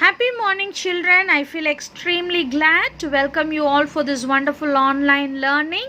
Happy morning, children. I feel extremely glad to welcome you all for this wonderful online learning.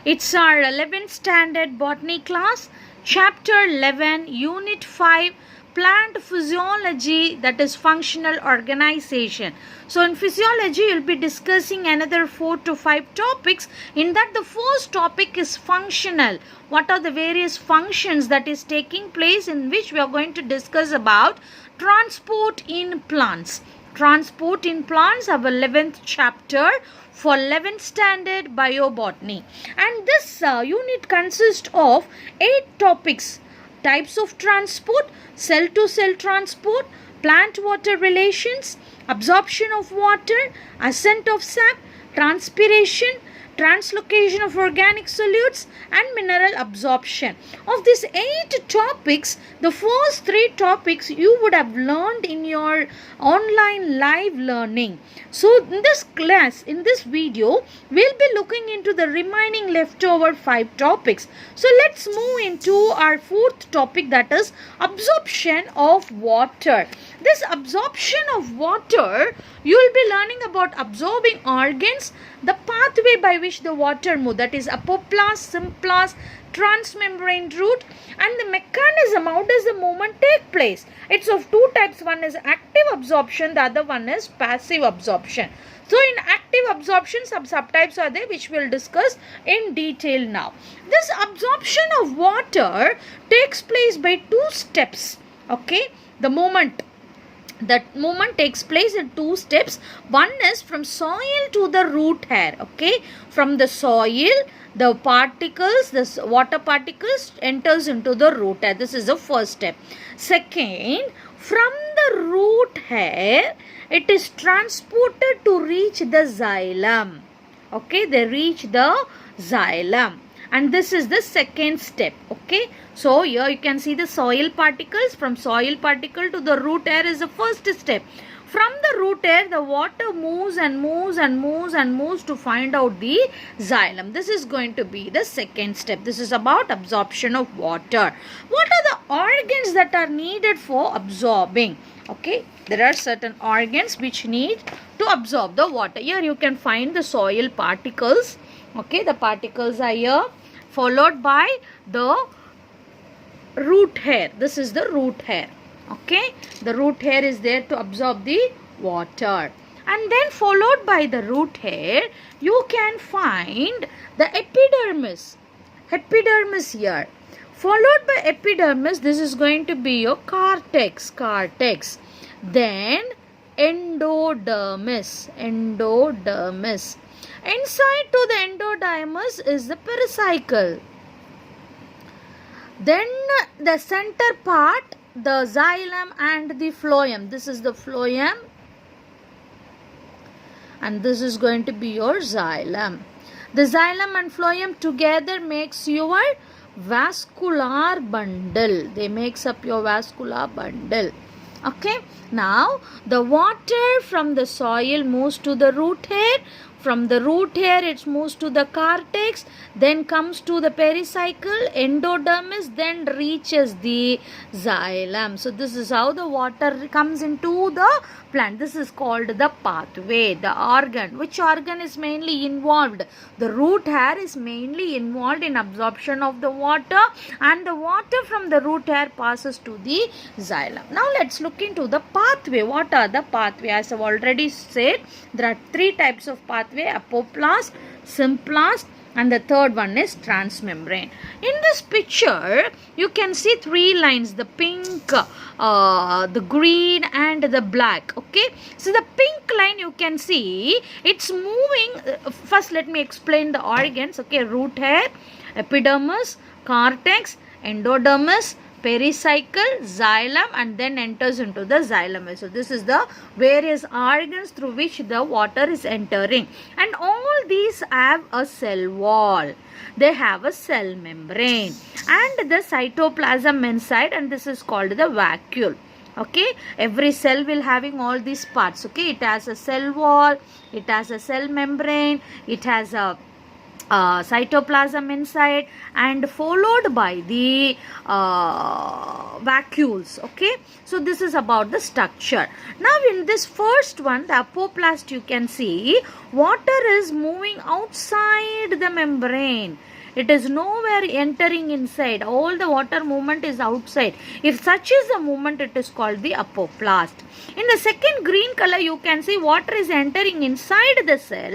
It's our 11th standard botany class, chapter 11, unit 5, plant physiology, that is functional organization. So in physiology, you'll be discussing another 4 to 5 topics. In that, the first topic is functional. What are the various functions that is taking place, in which we are going to discuss about transport in plants. Transport in plants, our 11th chapter for 11th standard biobotany. And this unit consists of 8 topics. Types of transport, cell to cell transport, plant water relations, absorption of water, ascent of sap, transpiration, translocation of organic solutes, and mineral absorption. Of these 8 topics, the first 3 topics you would have learned in your online live learning. So in this class, in this video, we'll be looking into the remaining leftover 5 topics. So let's move into our 4th topic, that is absorption of water. This absorption of water, you will be learning about absorbing organs, the pathway by which the water moves, that is apoplast, symplast, transmembrane route, and the mechanism, how does the movement take place. It's of 2 types. One is active absorption, the other one is passive absorption. So in active absorption, some subtypes are there which we'll discuss in detail now. This absorption of water takes place by 2 steps. Okay, the movement takes place in 2 steps. One is from soil to the root hair. Okay, from the soil, the particles, this water particles enters into the root hair. This is the first step. Second, from the root hair, it is transported to reach the xylem. Okay, they reach the xylem. And this is the second step. Okay, so here you can see the soil particles. From soil particle to the root hair is the first step. From the root hair, the water moves and moves and moves and moves to find out the xylem. This is going to be the second step. This is about absorption of water. What are the organs that are needed for absorbing? Okay, there are certain organs which need to absorb the water. Here you can find the soil particles. Okay, the particles are here, followed by the root hair. This is the root hair. Okay, the root hair is there to absorb the water. And then followed by the root hair, you can find the epidermis. Epidermis here. Followed by epidermis, this is going to be your cortex. Cortex. Then endodermis. Endodermis. Inside to the endodermis is the pericycle. Then the center part, the xylem and the phloem. This is the phloem. And this is going to be your xylem. The xylem and phloem together makes your vascular bundle. They makes up your vascular bundle. Okay. Now, the water from the soil moves to the root hair. From the root hair, it moves to the cortex, then comes to the pericycle, endodermis, then reaches the xylem. So this is how the water comes into the plant. This is called the pathway, the organ. Which organ is mainly involved? The root hair is mainly involved in absorption of the water, and the water from the root hair passes to the xylem. Now let's look into the pathway. What are the pathway? As I've already said, there are 3 types of pathway: apoplast, symplast, and the third one is transmembrane. In this picture, you can see 3 lines: the pink, the green, and the black. Okay, so the pink line you can see it's moving. First, let me explain the organs. Okay, root hair, epidermis, cortex, endodermis, pericycle, xylem, and then enters into the xylem. So this is the various organs through which the water is entering, and all these have a cell wall. They have a cell membrane and the cytoplasm inside, and this is called the vacuole. Okay, every cell will having all these parts. Okay, it has a cell wall, it has a cell membrane, it has a cytoplasm inside and followed by the vacuoles. Okay, so this is about the structure. Now in this first one, the apoplast, you can see water is moving outside the membrane. It is nowhere entering inside. All the water movement is outside. If such is the movement, it is called the apoplast. In the second green color, you can see water is entering inside the cell.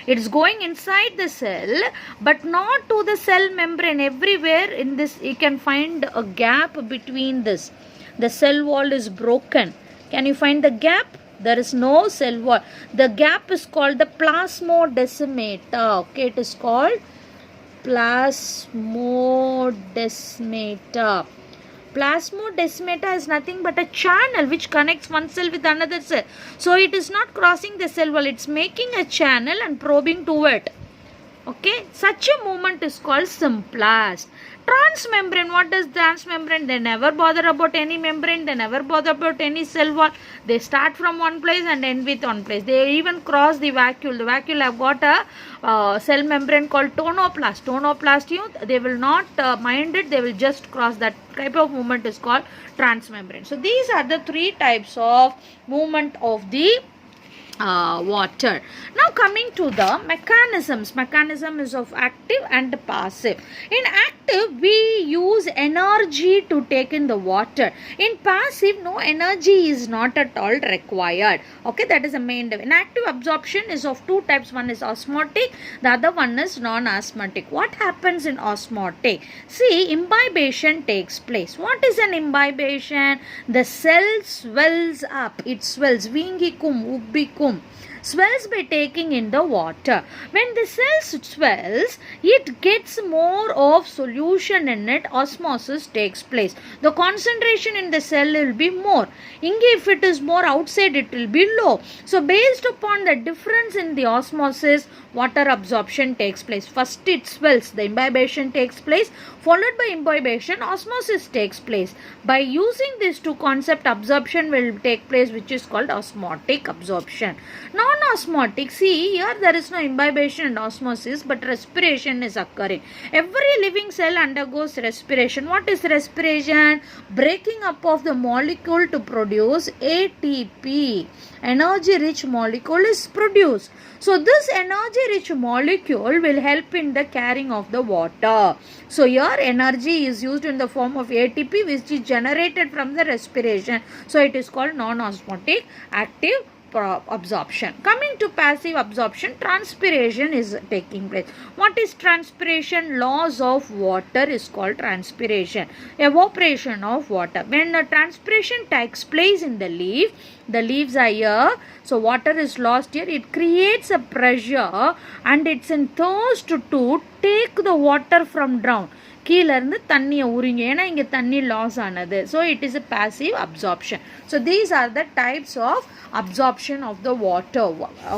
It is going inside the cell, but not to the cell membrane. Everywhere in this, you can find a gap between this. The cell wall is broken. Can you find the gap? There is no cell wall. The gap is called the plasmodesmata. Okay, it is called plasmodesmata. Plasmodesmata is nothing but a channel which connects one cell with another cell. So it is not crossing the cell wall. It's making a channel and probing to it. Okay, such a movement is called symplast. Transmembrane, what does transmembrane? They never bother about any membrane. They never bother about any cell wall. They start from one place and end with one place. They even cross the vacuole. The vacuole have got a cell membrane called tonoplast. Tonoplast, they will not mind it. They will just cross. That type of movement is called transmembrane. So these are the three types of movement of the water. Now coming to the mechanisms. Mechanism is of active and passive. In active, we use energy to take in the water. In passive, no energy is not at all required. Okay, that is the main difference. In active, absorption is of two types. One is osmotic, the other one is non-osmotic. What happens in osmotic? See, imbibition takes place. What is an imbibition? The cell swells up. It swells. Vingicum, ubbicum. Swells by taking in the water. When the cell swells, it gets more of solution in it. Osmosis takes place. The concentration in the cell will be more. If it is more outside, it will be low. So based upon the difference in the osmosis, water absorption takes place. First it swells, the imbibition takes place, followed by imbibition, osmosis takes place. By using these two concepts, absorption will take place, which is called osmotic absorption. Non-osmotic, see here there is no imbibition and osmosis, but respiration is occurring. Every living cell undergoes respiration. What is respiration? Breaking up of the molecule to produce ATP. Energy rich molecule is produced. So this energy rich molecule will help in the carrying of the water. So here energy is used in the form of ATP, which is generated from the respiration. So it is called non-osmotic active absorption. Coming to passive absorption, transpiration is taking place. What is transpiration? Loss of water is called transpiration. Evaporation of water. When the transpiration takes place in the leaf, the leaves are here, so water is lost here. It creates a pressure and it's in thirst to take the water from ground. கீழேருந்து தண்ணியை உறிங்க, ஏன்னா இங்கே தண்ணி loss ஆனது. So it is a passive absorption. So these are the types of absorption of the water,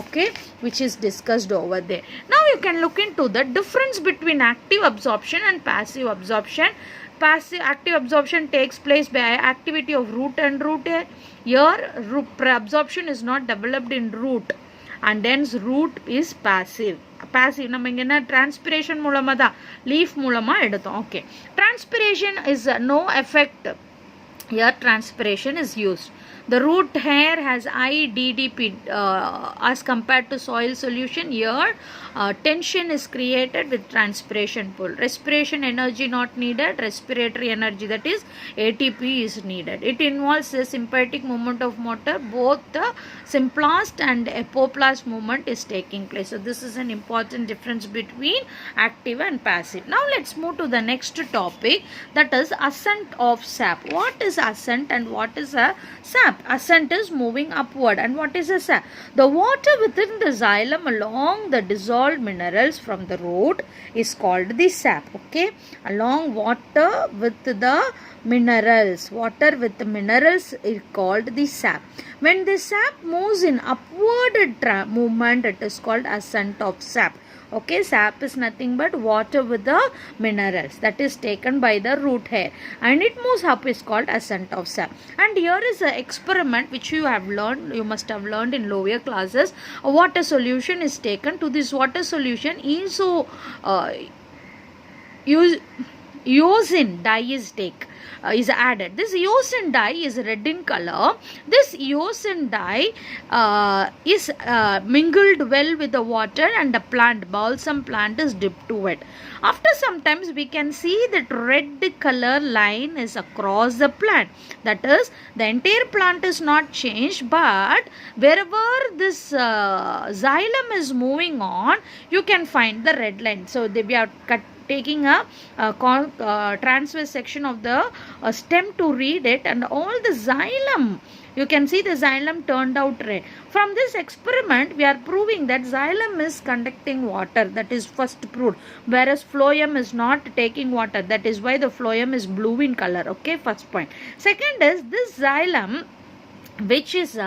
okay, which is discussed over there. Now you can look into the difference between active absorption and passive absorption. Active absorption takes place by activity of root and root hair. Here absorption is not developed in root, and hence root is passive. Passive, நம்ம இங்க என்ன transpiration மூலமா தான், leaf மூலமா எடுத்தோம். Okay, transpiration is no effect. Here transpiration is used. The root hair has high DDP as compared to soil solution. Here tension is created with transpiration pull. Respiration energy not needed. Respiratory energy, that is ATP, is needed. It involves a sympathetic movement of motor. Both the symplast and apoplast movement is taking place. So this is an important difference between active and passive. Now let's move to the next topic, that is ascent of sap. What is ascent and what is a sap? Ascent is moving upward, and what is a sap? The water within the xylem along the dissolved minerals from the root is called the sap. Okay, along water with the minerals, water with the minerals is called the sap. When the sap moves in upward movement, it is called ascent of sap. Okay, sap is nothing but water with the minerals that is taken by the root hair, and it moves up is called ascent of sap. And here is an experiment which you must have learned in lower classes. A water solution is taken. To this water solution, eosin dye is added. This eosin dye is red in color. This eosin dye is mingled well with the water, and the balsam plant is dipped to it. After some times we can see that red color line is across the plant. That is, the entire plant is not changed, but wherever this xylem is moving on, you can find the red line. So we are taking a transverse section of the stem to read it, and all the xylem, you can see the xylem turned out red. From this experiment, we are proving that xylem is conducting water. That is first proved, whereas phloem is not taking water. That is why the phloem is blue in color. Okay, first point. Second is this xylem, which is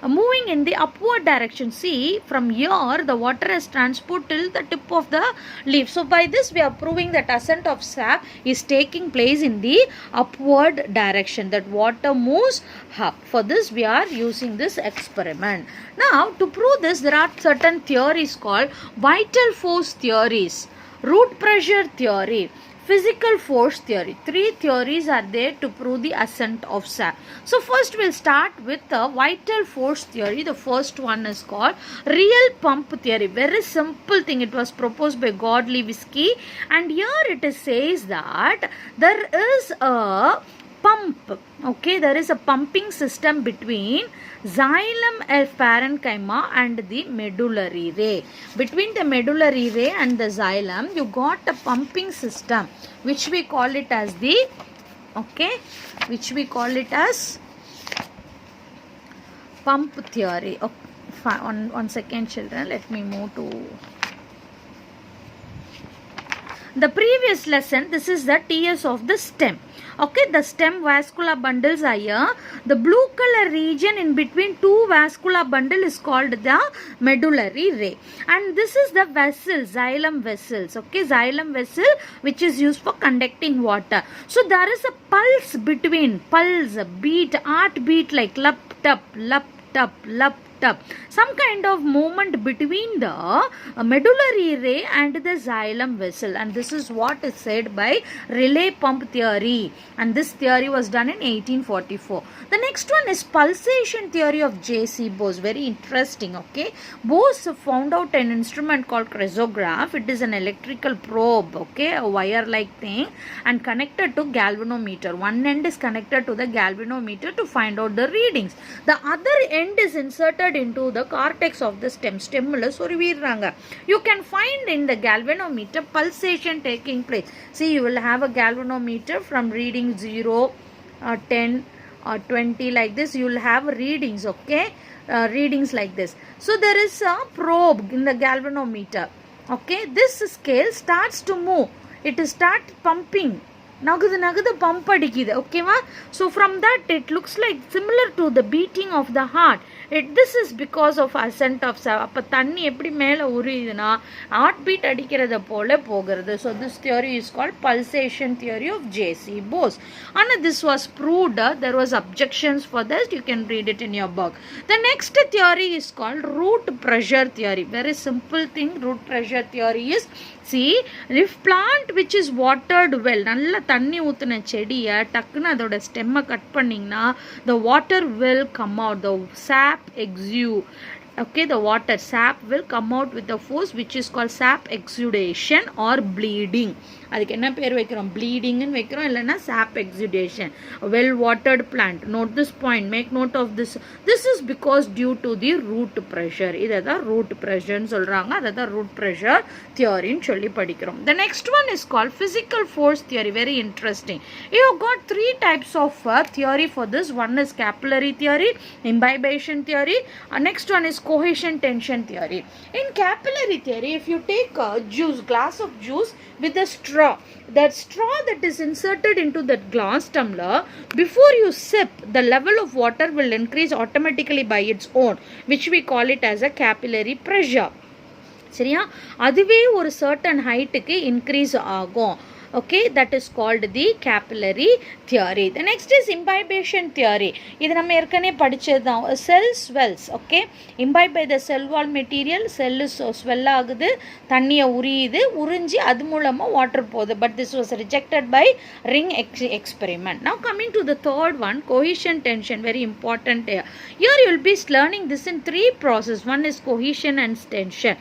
moving in the upward direction. See, from here the water is transported till the tip of the leaf. So by this we are proving that ascent of sap is taking place in the upward direction, that water moves up. For this we are using this experiment. Now to prove this, there are certain theories called vital force theories, root pressure theory, physical force theory. Three theories are there to prove the ascent of sap. So first we'll start with the vital force theory. The first one is called real pump theory. Very simple thing. It was proposed by Godlewski, and here it says that there is a pump. Okay, there is a pumping system between xylem parenchyma and the medullary ray. Between the medullary ray and the xylem, you got a pumping system, which we call it as the, pump theory. Okay, one second children, let me move to the previous lesson. This is the TS of the stem. Okay, the stem vascular bundles are here. The blue color region in between two vascular bundle is called the medullary ray. And this is the vessel, xylem vessels. Okay, xylem vessel which is used for conducting water. So there is a pulse between, beat, heartbeat like lup tup, lup tup, lup tup. Some kind of movement between the medullary ray and the xylem vessel, and this is what is said by relay pump theory, and this theory was done in 1844. The next one is pulsation theory of J.C. Bose. Very interesting. Okay, Bose found out an instrument called chrysograph. It is an electrical probe, okay, a wire like thing, and connected to galvanometer. One end is connected to the galvanometer to find out the readings. The other end is inserted into the cortex of the stimulus or viranga. You can find in the galvanometer pulsation taking place. See, you will have a galvanometer from reading 0, 10 or 20 like this. You will have readings, okay, readings like this. So there is a probe in the galvanometer. Okay, this scale starts to move. It starts pumping. Nagadu pump adikide. Okay, ma? So from that it looks like similar to the beating of the heart. This is because of ascent of sap. அப்ப தண்ணி எப்படி மேல உரியுதுனா heart beat அடிக்கிறத போல போகிறது. So this theory is called pulsation theory of J.C. Bose. And this was proved. There was objections for this. You can read it in your book. The next theory is called root pressure theory. Very simple thing. Root pressure theory is, see, if plant which is watered well, நல்ல தண்ணி ஊத்துன செடியை டக்குன்னு அதோட ஸ்டெம்மை cut பண்ணிங்கன்னா the water will come out, the sap exude. Okay, the water sap will come out with the force which is called sap exudation or bleeding. அதுக்கு என்ன பேர் வைக்கிறோம்? ப்ளீடிங்னு வைக்கிறோம், இல்லைன்னா sap exudation. Well watered plant. Note this point, make note of this. This is because due to the root pressure. இதை தான் root ப்ரெஷர்னு சொல்கிறாங்க. அதை தான் ரூட் ப்ரெஷர் தியரின்னு சொல்லி படிக்கிறோம். The next one is call physical force theory. Very interesting. You got three types of theory for this. One is capillary theory, imbibation theory. Next one is cohesion tension theory. In capillary theory, if you take a glass of juice with a straw, that straw that is inserted into that glass tumbler, before you sip, the level of water will increase automatically by its own, which we call it as a capillary pressure. சரியா, அதுவே ஒரு certain height-க்கு increase ஆகும். Okay, that is called the capillary theory. The next is imbibition theory. இது நம்ம ஏற்கனவே படிச்சதுதான். Cell swells. Okay, imbibe by the cell wall material, cell swell ஆகுது, தண்ணியை உரியுது, உறிஞ்சி அது மூலமா வாட்டர் போகுது. But this was rejected by ring experiment. Now coming to the third one, cohesion tension, very important here. Here you will be learning this in three processes. One is cohesion and tension.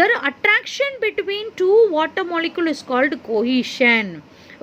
The attraction between two water molecules is called cohesion.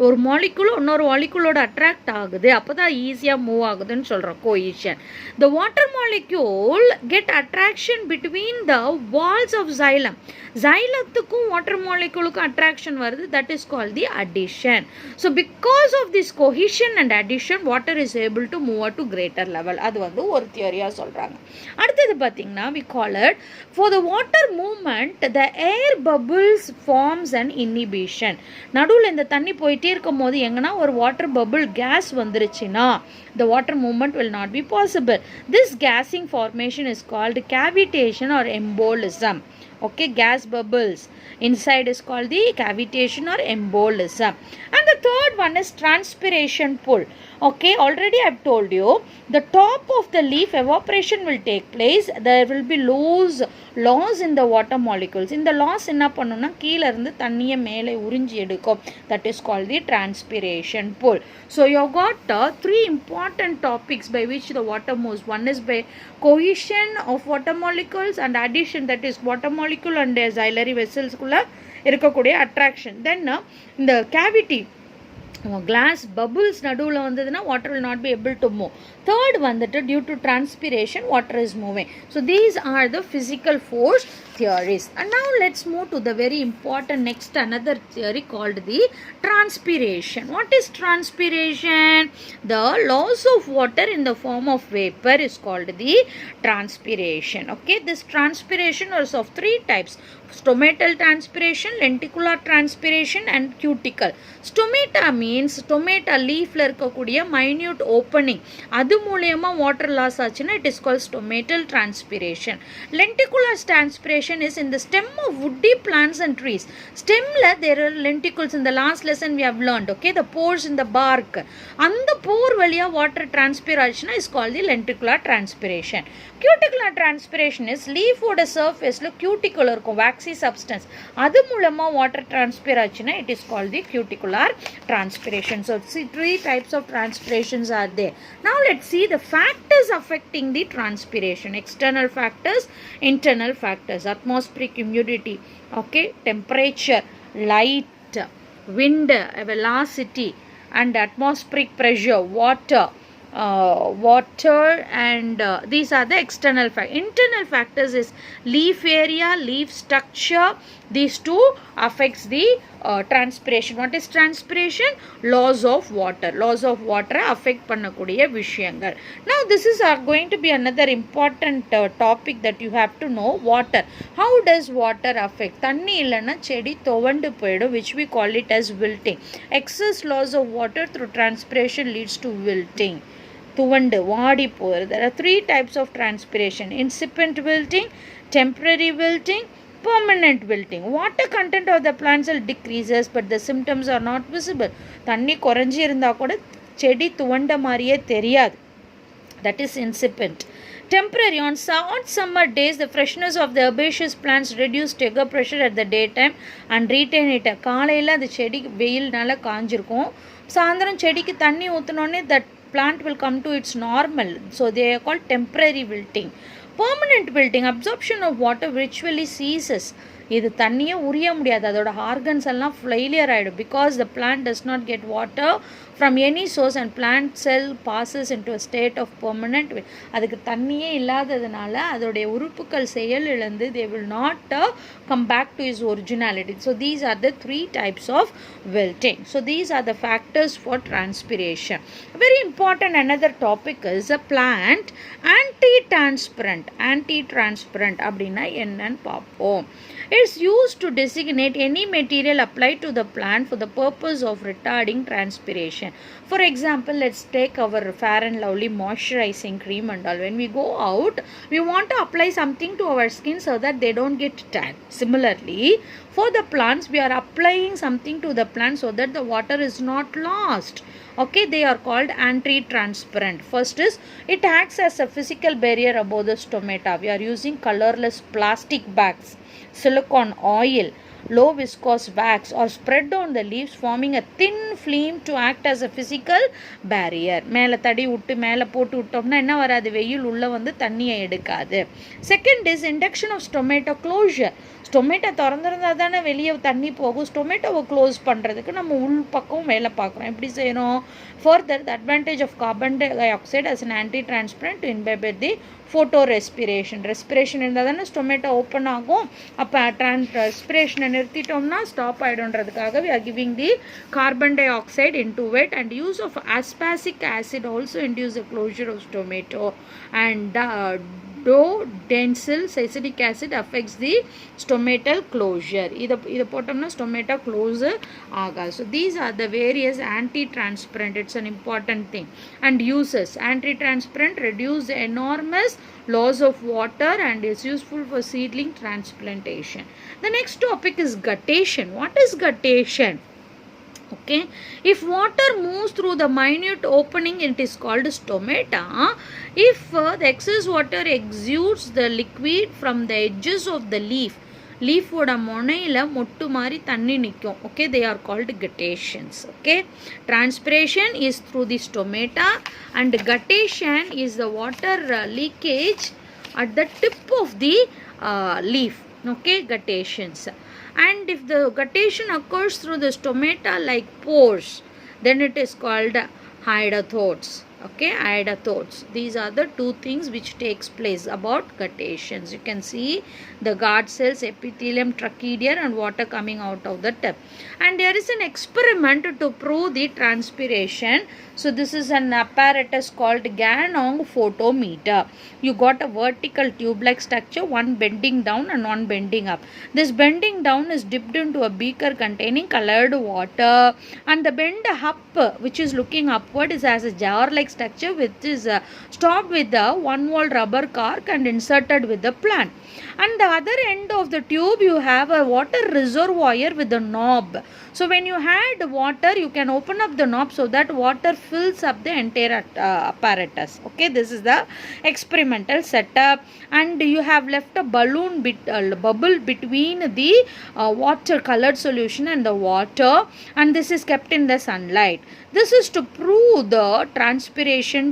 ஒரு molecule இன்னொரு மாலிகுலோட attract ஆகுது, அப்போதான் ஈஸியாக move ஆகுதுன்னு சொல்கிறோம் கோஹீஷன். The water molecule get attraction between the walls of xylem. xylemத்துக்கும் water மாலிகுலுக்கும் attraction வருது, that is called the addition. So because of this cohesion and addition, water is able to move to greater level. அது வந்து ஒரு தியரியாக சொல்கிறாங்க. அடுத்தது பார்த்தீங்கன்னா we call it, for the water movement the air bubbles forms an inhibition. நடுவில் இந்த தண்ணி போயிட்டே இருக்கும் போது எங்கன்னா ஒரு வாட்டர் பபிள் கேஸ் வந்துருச்சுன்னா the water movement will not be possible. This gassing formation is called cavitation or embolism. Okay, gas bubbles inside is called the cavitation or embolism. And the third one is transpiration pull. Okay, already I have told you, the top of the leaf evaporation will take place. There will be loss in the water molecules. இந்த loss என்ன பண்ணும்னா கீழ இருந்து தண்ணியை மேலே உறிஞ்சி எடுக்கும். That is called the transpiration pull. So you have got three important topics by which the water moves. One is by cohesion of water molecules and addition, that is water molecule and xylem vessels குள்ள இருக்கக்கூடிய attraction. Then இந்த cavity glass bubbles நடுவுல வந்ததுன்னா water will not be able to move. Third வந்துட்டு due to transpiration water is moving. So these are the physical force theories. And now let's move to the very important next another theory called the transpiration. What is transpiration? The loss of water in the form of vapor is called the transpiration. Okay, this transpiration is of three types: stomatal transpiration, lenticular transpiration and cuticle. Stomata means stomata leafல இருக்கக்கூடிய minute opening, அது மூலமா water loss ஆச்சுன்னா it is called stomatal transpiration. Lenticular transpiration is in the stem of woody plants and trees. Stemல there are lenticles. In the last lesson we have learned, okay, the pores in the bark, அந்த pore வழியா water transpire ஆச்சுன்னா is called the lenticular transpiration. Cuticular transpiration is leaf ஓட surfaceல cuticle இருக்கும், waxy substance, அது மூலமா water transpire ஆச்சுன்னா it is called the cuticular transpiration. So see, three types of transpirations are there. Now let's see the factors affecting the transpiration. External factors, internal factors: atmospheric humidity, okay, temperature, light, wind, velocity, and atmospheric pressure, water and these are the external factors. Internal factors is leaf area, leaf structure. These two affects the transpiration. What is transpiration? Loss of water. Loss of water affect பண்ணக்கூடிய விஷயங்கள். Now this is going to be another important topic that you have to know. Water. How does water affect? தண்ணி இல்லைன்னா செடி துவண்டு போயிடும், which we call it as wilting. Excess loss of water through transpiration leads to wilting. துவண்டு வாடி போகிறது. There are three types of transpiration: incipient wilting, temporary wilting, permanent wilting. Water content of the plants will decreases but the symptoms are not visible. தண்ணி குறைஞ்சி இருந்தா கூட செடி துவண்ட மாதிரியே தெரியாது. That is incipient. Temporary. On hot summer days, the freshness of the herbaceous plants reduce trigger pressure at the daytime and retain it. காலையில் அந்த செடி வெயில்னால காஞ்சிருக்கும், சாயந்தரம் செடிக்கு தண்ணி ஊற்றினோடனே that plant will come to its normal. So they are called temporary wilting. Permanent wilting. Absorption of water virtually ceases. இது தண்ணியே உரிய முடியாது, அதோட ஆர்கன்ஸ் எல்லாம் ஃபெயிலியர் ஆகிடும். Because the plant does not get water from any source and plant cell passes into a state of permanent. அதுக்கு தண்ணியே இல்லாததுனால அதோடைய உறுப்புகள் செயல் இழந்து they will not come back to its originality. So these are the three types of wilting. So these are the factors for transpiration. Very important another topic is a plant anti-transparent. Anti-transparent அப்படின்னா என்னன்னு பார்ப்போம். It's used to designate any material applied to the plant for the purpose of retarding transpiration. For example, let's take our Fair and Lovely moisturizing cream and all. When we go out, we want to apply something to our skin so that they don't get tan. Similarly, for the plants, we are applying something to the plant so that the water is not lost. Okay, they are called anti-transparent. First is, it acts as a physical barrier above the stomata. We are using colorless plastic bags, silicone oil, low viscous wax or spread on the leaves, forming a thin film to act as a physical barrier. மேலே தடி விட்டு மேலே போட்டு விட்டோம்னா என்ன வராது, வெயில் உள்ளே வந்து தண்ணியை எடுக்காது. Second is induction of stomata closure. Stomata திறந்துருந்தா தானே வெளியே தண்ணி போகும். ஸ்டொமேட்டோவை க்ளோஸ் பண்ணுறதுக்கு நம்ம உள் பக்கம் வேலை பார்க்குறோம். எப்படி செய்யணும்? Further the advantage of carbon dioxide as an antitranspirant to inhibit the photorespiration. Respiration இருந்தால் தானே ஸ்டொமேட்டோ ஓப்பன் ஆகும். அப்போ ரெஸ்பிரேஷனை நிறுத்திட்டோம்னா ஸ்டாப் ஆகிடும்ன்றதுக்காக we are giving the carbon dioxide into it, and use of aspartic acid also induce the closure of tomato, and dodecyl acetic acid affects the stomatal closure. இதை போட்டோம்னா stomata close ஆகாது. So these are the various anti-transparent. It's an important thing. And uses: anti-transparent reduce the enormous loss of water and is useful for seedling transplantation. The next topic is guttation. What is guttation? Okay, if water moves through the minute opening, it is called stomata. If the excess water exudes the liquid from the edges of the leaf ஓட முனையில் மொட்டு மாதிரி தண்ணி நிற்கும். Okay, they are called gutations. Okay, transpiration is through the stomata and guttation is the water leakage at the tip of the leaf. Okay, gutations. And if the guttation occurs through the stomata like pores, then it is called hydathodes. Okay, hydathodes. These are the two things which takes place about gutations. You can see the guard cells, epithelium, trachea, and water coming out of the tip. And there is an experiment to prove the transpiration. So this is an apparatus called Ganong photometer. You got a vertical tube-like structure, one bending down and one bending up. This bending down is dipped into a beaker containing colored water, and the bend up, which is looking upward, is as a jar-like structure which is stopped with a 1-volt rubber cork and inserted with the plant. And the other end of the tube you have a water reservoir with a knob. So when you add water, you can open up the knob so that water fills up the entire apparatus. Okay, this is the experimental setup, and you have left a bubble between the water colored solution and the water, and this is kept in the sunlight. This is to prove the transpiration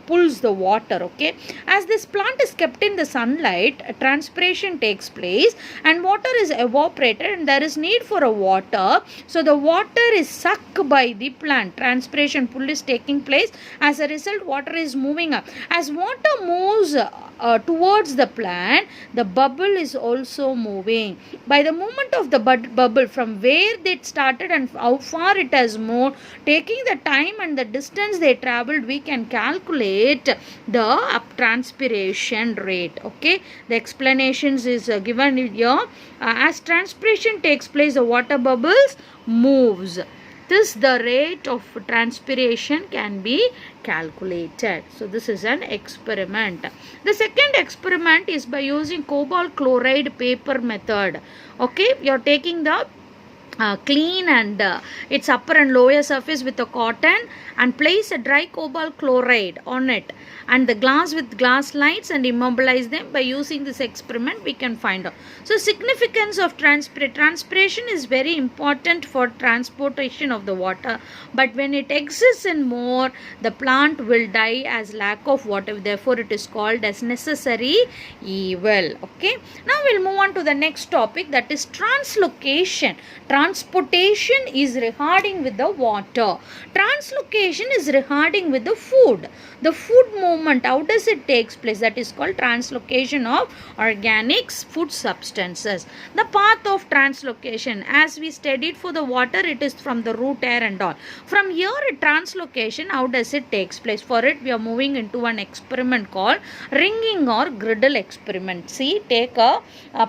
pulls the water. Okay, as this plant is kept in the sunlight, transpiration takes place and water is evaporated, and there is need for a water. So the water is sucked by the plant. Transpiration pull is taking place. As a result, water is moving up. As water moves towards the plant, the bubble is also moving. By the movement of the bubble from where it started and how far it has moved, taking the time and the distance they traveled, we can calculate the transpiration rate. Okay, the explanations is given here. As transpiration takes place, the water bubbles moves. This the rate of transpiration can be calculated. So this is an experiment. The second experiment is by using cobalt chloride paper method. Okay, you are taking the clean and its upper and lower surface with a cotton and place a dry cobalt chloride on it and the glass with glass lights and immobilize them. By using this experiment we can find out. So significance of transpiration is very important for transportation of the water, but when it exists in more, the plant will die as lack of water, therefore it is called as necessary evil. Okay, now we'll move on to the next topic, that is translocation. Transportation is regarding with the water. Translocation is regarding with the food. The food movement, how does it takes place? That is called translocation of organics, food substances. The path of translocation, as we studied for the water, it is from the root air and all. From here, translocation, how does it takes place? For it, we are moving into an experiment called ringing or griddle experiment. See, take a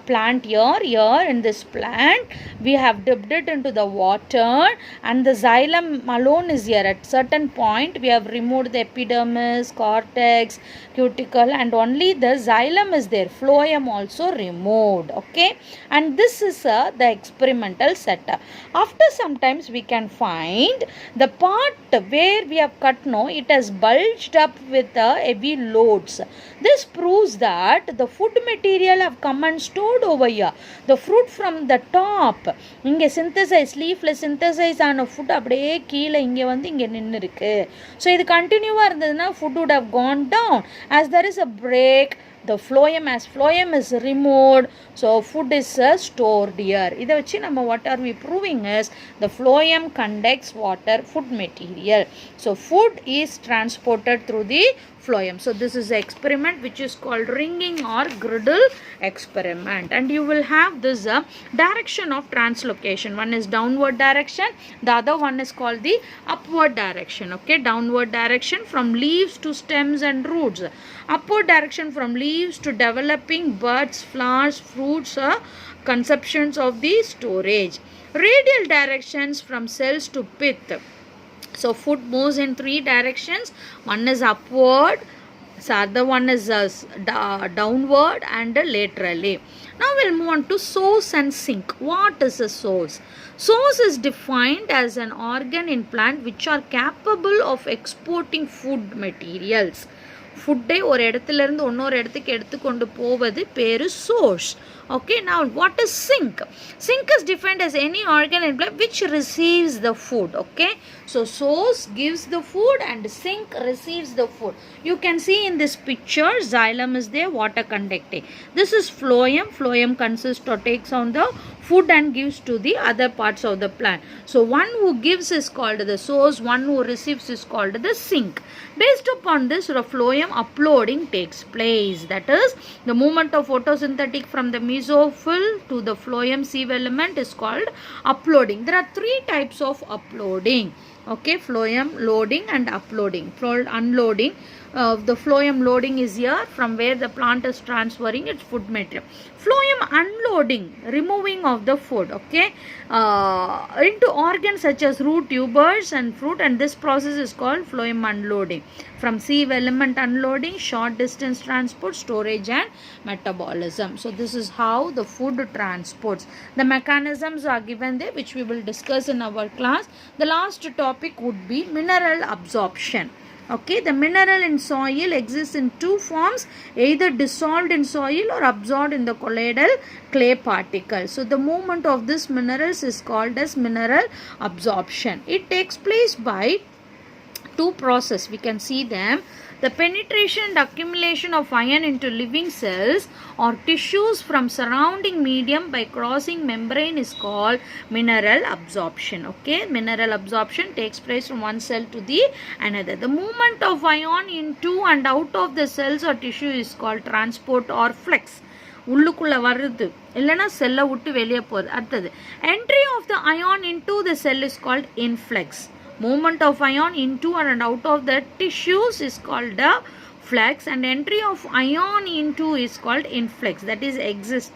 plant here in this plant, we have dipped it into the water and the xylem alone is here. At certain point, we have removed the epidermis, cortex, cuticle, and only the xylem is there. Phloem also removed. Okay, and this is the experimental setup. After sometimes we can find the part where we have cut, no, it has bulged up with heavy loads. This proves that the food material have come and stored over here. The fruit from the top, இங்கே synthesize, leafல synthesize ஆன food அப்படியே கீழே இங்கே வந்து இங்கே நின்று இருக்கு. So இது கண்டினியூவாக இருந்ததுன்னா food would have gone down. As there is a break, the phloem, as phloem is removed, so food is stored here. இதை வச்சு நம்ம what are we proving is the phloem conducts water, food material. So food is transported through the phloem. So this is the experiment which is called ringing or griddle experiment, and you will have this direction of translocation. One is downward direction, the other one is called the upward direction. Okay, downward direction from leaves to stems and roots, upward direction from leaves to developing buds, flowers, fruits, conceptions of the storage. Radial directions from cells to pith. So food moves in three directions. One is upward, so other one is downward and laterally. Now we'll move on to source and sink. What is a source? Source is defined as an organ in plant which are capable of exporting food materials. ஃபுட்டை ஒரு இடத்துலேருந்து இன்னொரு இடத்துக்கு எடுத்துக்கொண்டு போவது பேர் source. Okay, now what is sink? Sink is defined as any organ in plant which receives the food. Okay, so source gives the food and sink receives the food. You can see in this picture, xylem is there, water conducting. This is phloem. Phloem consists or takes on the food and gives to the other parts of the plant. So one who gives is called the source, one who receives is called the sink. Based upon this, the phloem uploading takes place. That is, the movement of photosynthetic from the mesophyll to the phloem sieve element is called uploading. There are three types of uploading. Okay, phloem loading and uploading. Unloading. The phloem loading is here from where the plant is transferring its food material. Phloem unloading, removing of the food, okay, into organs such as root, tubers and fruit, and this process is called phloem unloading. From sieve element unloading, short distance transport, storage and metabolism. So this is how the food transports. The mechanisms are given there which we will discuss in our class. The last topic would be mineral absorption. Okay, the mineral in soil exists in two forms, either dissolved in soil or absorbed in the colloidal clay particles. So the movement of these minerals is called as mineral absorption. It takes place by two processes. We can see them. The penetration and accumulation of iron into living cells or tissues from surrounding medium by crossing membrane is called mineral absorption. Okay, mineral absorption takes place from one cell to the another. The movement of ion into and out of the cells or tissue is called transport or flex. உள்ளுக்குள்ள வருது இல்லைன்னா செல்லை விட்டு வெளியே போகுது. அடுத்தது entry of the ion into the cell is called influx. Movement of ion into and out of the tissues is called the flux, and entry of ion into is called influx, that is exist.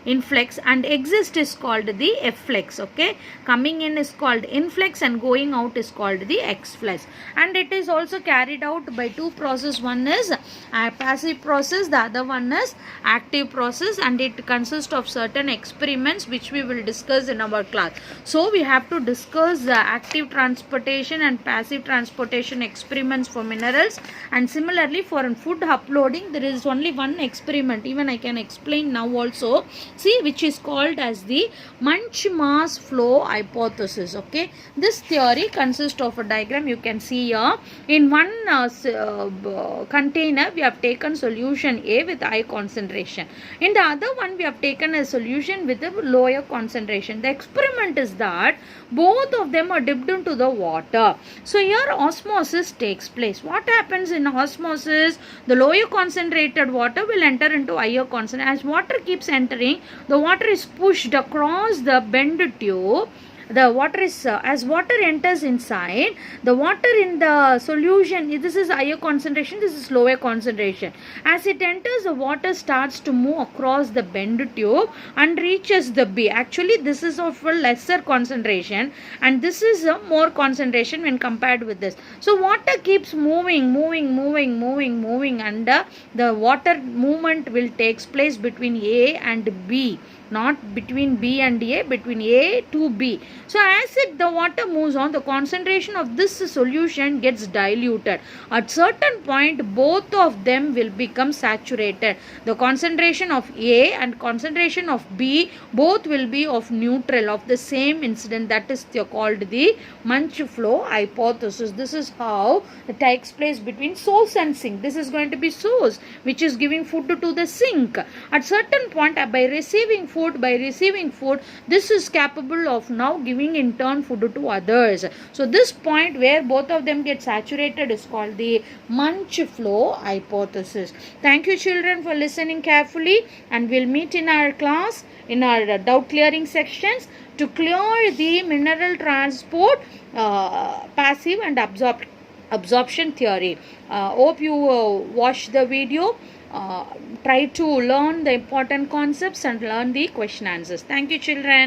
Influx and exist is called the efflux. Okay, coming in is called influx and going out is called the exflux. And it is also carried out by two processes. One is a passive process, the other one is active process, and it consists of certain experiments which we will discuss in our class. So we have to discuss the active transportation and passive transportation experiments for minerals. And similarly for food uploading, there is only one experiment, even I can explain now also, see, which is called as the Munch mass flow hypothesis. Okay, this theory consists of a diagram you can see here. In one container we have taken solution A with high concentration. In the other one we have taken a solution with a lower concentration. The experiment is that both of them are dipped into the water. So here osmosis takes place. What happens in osmosis? The lower concentrated water will enter into higher concentration. As water keeps entering, the water is pushed across the bend tube. The water is as water enters inside, the water in the solution, this is higher concentration, this is lower concentration. As it enters, the water starts to move across the bend tube and reaches the B. Actually this is of a lesser concentration and this is a more concentration when compared with this. So water keeps moving and the water movement will takes place between A and B, not between B and A, between A to B. So as the water moves on, the concentration of this solution gets diluted. At certain point, both of them will become saturated. The concentration of A and concentration of B, both will be of neutral, of the same incident. That is called the Munch flow hypothesis. This is how it takes place between source and sink. This is going to be source, which is giving food to the sink. At certain point, by receiving food, this is capable of now giving in turn food to others. So this point where both of them get saturated is called the Munch flow hypothesis. Thank you children for listening carefully, and we'll meet in our class in our doubt clearing sections to clear the mineral transport passive and absorption theory. Hope you watch the video. Try to learn the important concepts and learn the question answers. Thank you children.